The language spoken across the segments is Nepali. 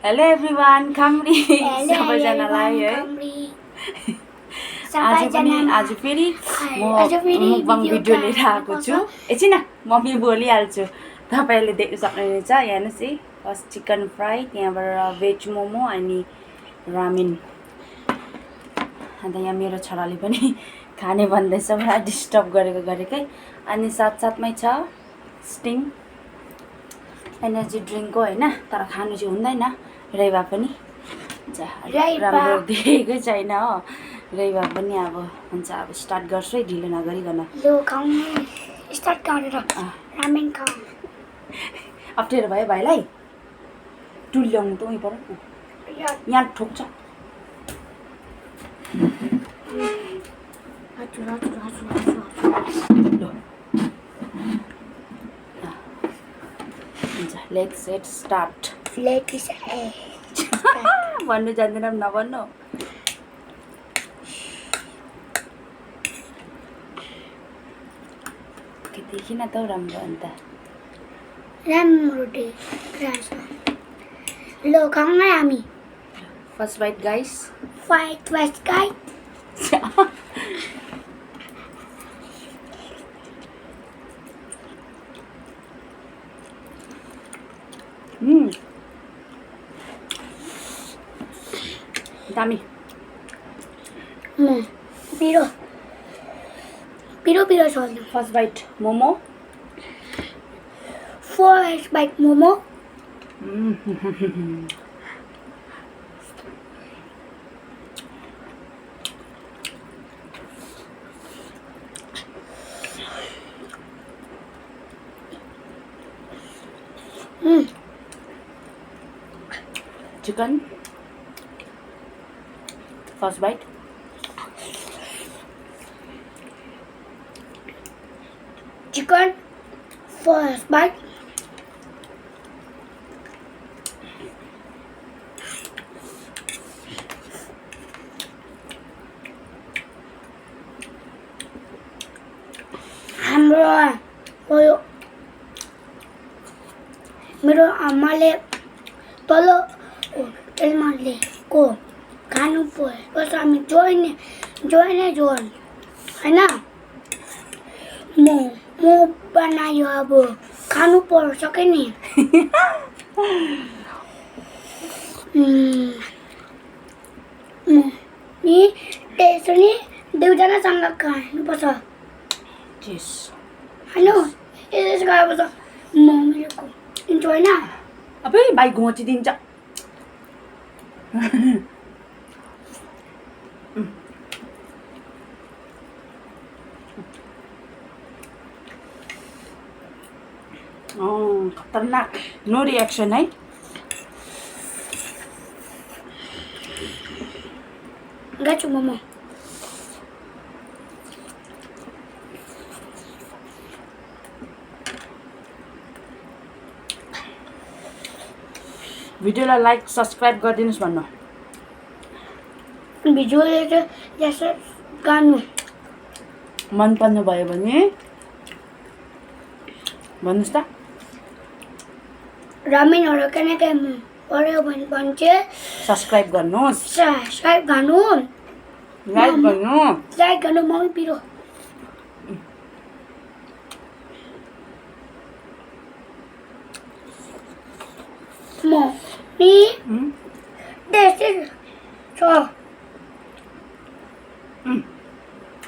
हेलो एभ्रिवान कामरी सबैजनालाई है आज फेरि म मुकबाङ भिडियो लिएर आएको छु। एकछिन मम्मी बोलिहाल्छु, तपाईँले देख्न सक्नुहुनेछ। हेर्नुहोस् है, फर्स्ट चिकन फ्राई, त्यहाँबाट भेज मोमो अनि रामेन। अन्त यहाँ मेरो छोराले पनि खाने भन्दैछ, मलाई डिस्टर्ब गरेकै। अनि साथसाथमै छ स्टिङ एनर्जी ड्रिङ्कको होइन, तर खानु चाहिँ हुँदैन रै भए पनि राम्रो देखेकै छैन हो। रै भए पनि अब हुन्छ, अब स्टार्ट गर्छु है ढिलो नगरिकन। स्टार्ट गरेर रामेन खाऊ। अप्ठ्यारो भयो भाइलाई, टुल्याउनु त उहीँ पर यहाँ ठोक्छ। Let's get start. भन्नु जान्दैन नभन्नु। देखिन त राम्रो अन्त राम्रो देखिरहेछ। ल खाउँ है हामी। First bite guys. First guys. दामी। पिरो छ। First bite momo. First bite momo. Chicken first bite. Chicken first bite. हाम्रो मेरो आमाले तल होटेलमा ल्याएको खानु पर्छ। हामी जोइन होइन, म बनायो, अब खानु पर्छ कि नि। नि त्यसरी दुईजनासँग खानुपर्छ होइन, यसो गएपछि मम्मीको दिन्छु होइन। अबै भाइ घोचिदिन्छ। खतरनाक, नो रिएक्सन है। गाछु मोमो। भिडियोलाई लाइक सब्सक्राइब गरिदिनुहोस् भन्नु। भिडियोले चाहिँ गानु मन पर्नु भयो भने भन्नुहोस् त। रामेनहरू किन पर्यो भने चाहिँ सब्सक्राइब गर्नुहोस्, सब्सक्राइब गर्नु, लाइक गर्नु। मम्मी पिरो। मम्मी टेस्टी छ।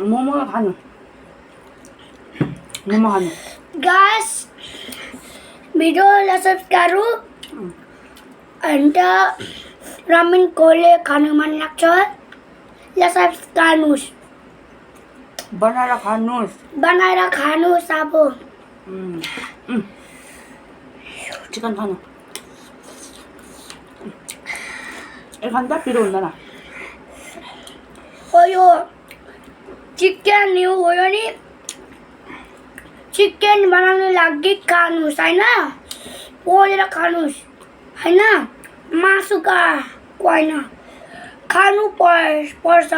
मोमो खानु। गाइस भिडियोलाई सब्सक्राइब गरौँ। अन्त रामेन कसले खानु मन लाग्छ ल सब्सक्राइब गर्नुहोस्। बनाएर खानुहोस् अब। चिकन खानु। ए खान्छ पिरो हुँदैन। यो चिकन हो नि, चिकन बनाउनु लागि खानुहोस् होइन, पोलेर खानुहोस् होइन, मासुका होइन, खानु पर्छ।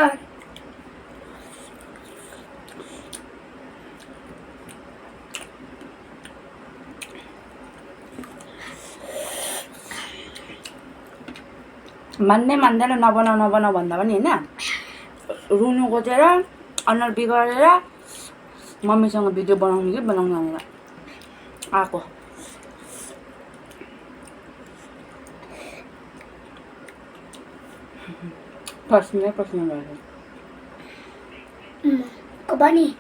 मान्दै मान्दैन नबनाऊ भन्दा पनि होइन रुनु खोजेर अनुहार बिगारेर मम्मीसँग भिडियो बनाउनु कि बनाउनु भनेर आएको पसिना भयो Kabani.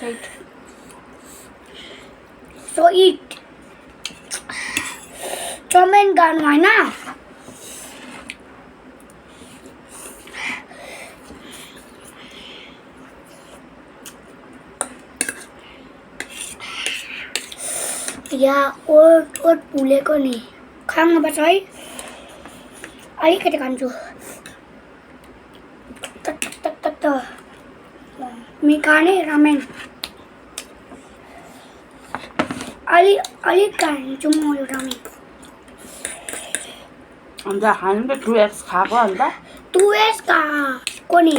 Right. So eat. Chomen gan why na? Yeah, or pule ko ni. Khang ba sai? Ai kete kanju. Tak. Mi kane ramen. Ali kanju mo ramen. अन्त हामीले 2x खाएको अन्त 2x का कोनी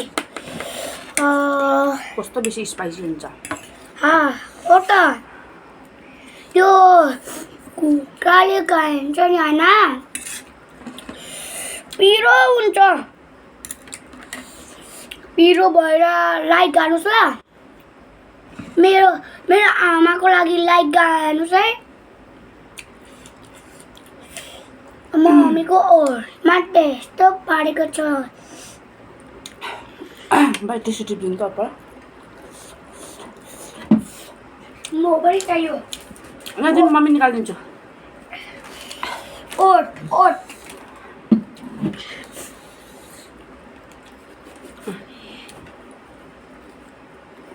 कस्तो बेसी स्पाइसी हुन्छ हो त त्यो कुखुराले खान्छ नि हैन पिरो हुन्छ पिरो भएर लाइक गर्नुस् ल मेरो आमाको लागि लाइक गर्नुस् है मम्मीको माटे यस्तो पारेको छ भाइ टिस्यु टिपिदिनु त अप्पर म पनि चाहियो नदिनु मम्मी निकालिदिन्छु ओट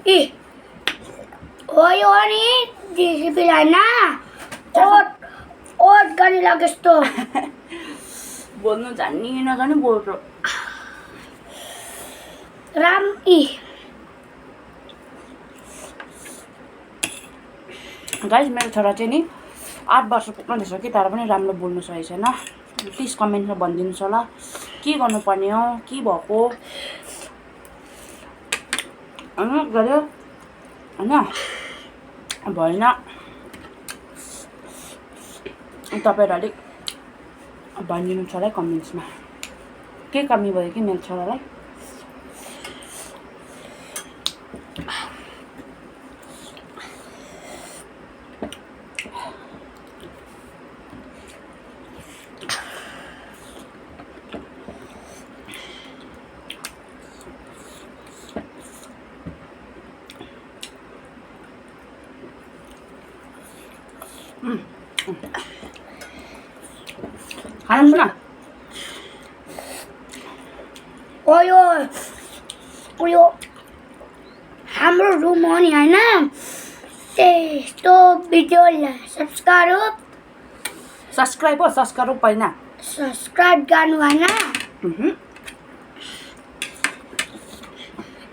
ए हो यो नि रेसिपीलाई न ओट गर्ने लाग्यो यस्तो बोल्नु जान्ने नजाने बोल्छ राम गाइस मेरो छोरा चाहिँ नि 8 वर्ष पुग्दैछ कि तर पनि राम्रो बोल्नु सकेको छैन प्लिज कमेन्टमा भनिदिनुहोस् होला के गर्नुपर्ने हो के भएको अनि गऱ्यो हैन भएन तपाईहरु अलिक भनिदिनुहोस् होला कमेन्ट्समा के कमी भयो कि मेरो छोरालाई खानुहोस् न यो हाम्रो रुम हो नि हैन त्यस्तो भिडियोलाई सब्स्क्राइब होइन सब्स्क्राइब गर्नु हैन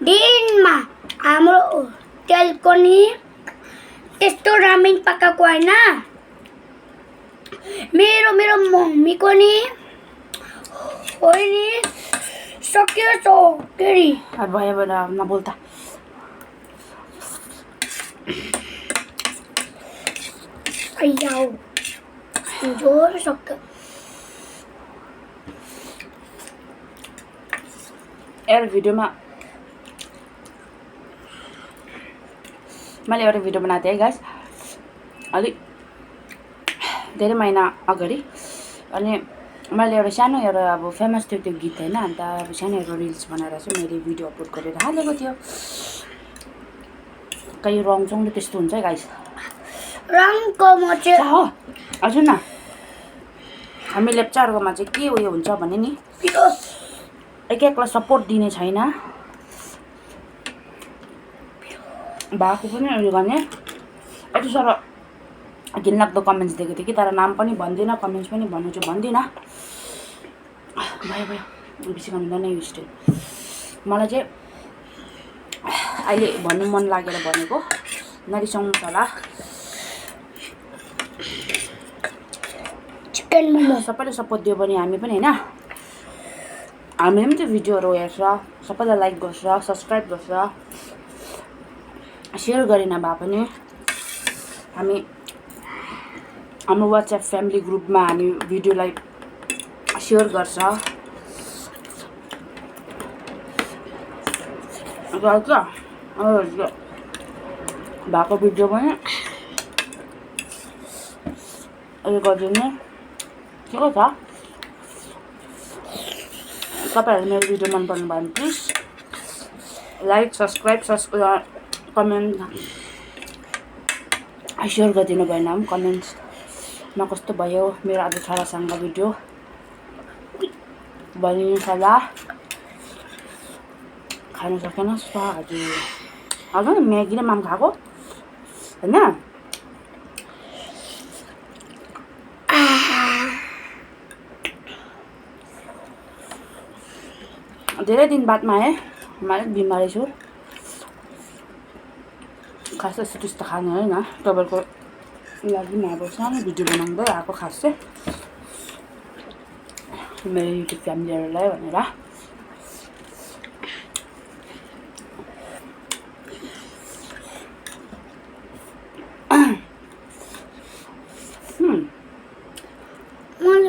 दिनमा हाम्रो होटेलको नि त्यस्तो रामेन पकाएको हैन मेरो मम्मीको नि हो नि सक्यो केरी भयो नबोल्ता आइयाउ जोर सक्यो एउटा भिडियोमा मैले एउटा भिडियो बनाएको थिएँ है गाइस अलिक धेरै महिना अगाडि अनि मैले एउटा सानो एउटा अब फेमस थियो त्यो गीत हैन अन्त अब सानो एउटा रिल्स बनाएर चाहिँ मैले भिडियो अपलोड गरेर हालेको थियो कही रङचङले त्यस्तो हुन्छ है गाइस रङको म चाहिँ हो हजुर न हामी लेप्चाहरूकोमा चाहिँ के उयो हुन्छ भने नि एकलाई सपोर्ट दिने छैन भएको पनि उयो गर्ने यति साह्रो घिनलाग्दो कमेन्ट्स दिएको थिएँ कि तर नाम पनि भन्दिनँ कमेन्ट्स पनि भन्नु चाहिँ भन्दिनँ भयो बेसी भन्दैन यो स्टिल मलाई चाहिँ अहिले भन्नु मन लागेर भनेको नरिसाउनु होला चिकन मोमो सबैले सपोर्ट दियो भने हामी पनि हैन हामीले पनि त्यो भिडियोहरू हेर्छ सबैलाई लाइक गर्छ सब्स्क्राइब गर्छ सेयर गरेन भए पनि हामी हाम्रो वाट्सएप फ्यामिली ग्रुपमा हामी भिडियोलाई सेयर गर्छ भएको भिडियो पनि उयो गरिदिने के को छ तपाईँहरू मेरो भिडियो मन पर्नु भयो भने please like subscribe comment share गरिदिनु भएन पनि कमेन्ट्समा कस्तो भयो मेरो आज छोरासँग भिडियो भनिदिनु सल्लाह खानु सकेन हजुर म्यागी र माम खाएको होइन धेरै दिन बादमा आएँ म अलिक बिमारी छु खास यस्तो त्यस्तो खानु होइन तपाईँको लागि म अब सानो भिडियो बनाउँदै आएको खास चाहिँ मेरो युट्युब फ्यामिलीहरूलाई भनेर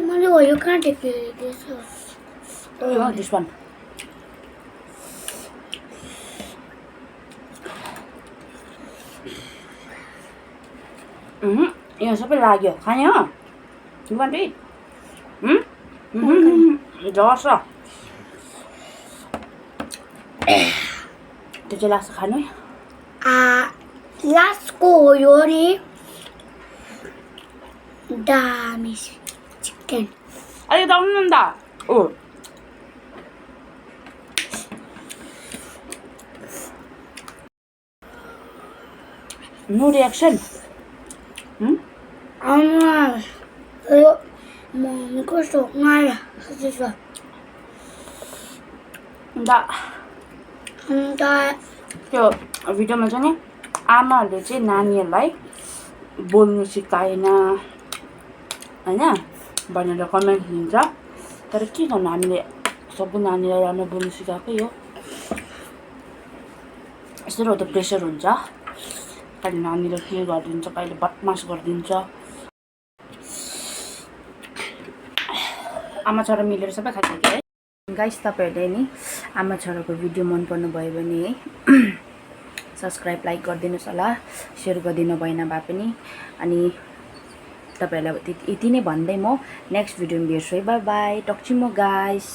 मैले यो कहाँ टेक्यो दिस वान यो सबै लाग्यो खाने हो यु वान्ट टु इट जर्छ त्यो चाहिँ लाग्छ खानु लास्टको हो यो नि दामी चिकन अलिक आउनु नि त ओ नो रिएक्सन यो मम्मीको सोक्न आयो अन्त त्यो भिडियोमा चाहिँ नि आमाहरूले चाहिँ नानीहरूलाई बोल्नु सिकाएन होइन भनेर कमेन्ट दिन्छ तर के गर्नु हामीले सबै नानीलाई राम्रो बोल्नु सिकाएकै हो यस्तो त प्रेसर हुन्छ कहिले नानीले के गरिदिन्छ कहिले बदमास गरिदिन्छ आमा छोरा मिलेर सबै खाइसक्यो है गाइस तपाईँहरूले नि आमा छोराको भिडियो मन पर्नु भयो भने है सब्सक्राइब लाइक गरिदिनुहोस् होला सेयर गरिदिनु भएन भए पनि अनि तपाईँहरूलाई यति नै भन्दै म नेक्स्ट भिडियोमा भेट्छु है बाई बाई टक टु म गाइस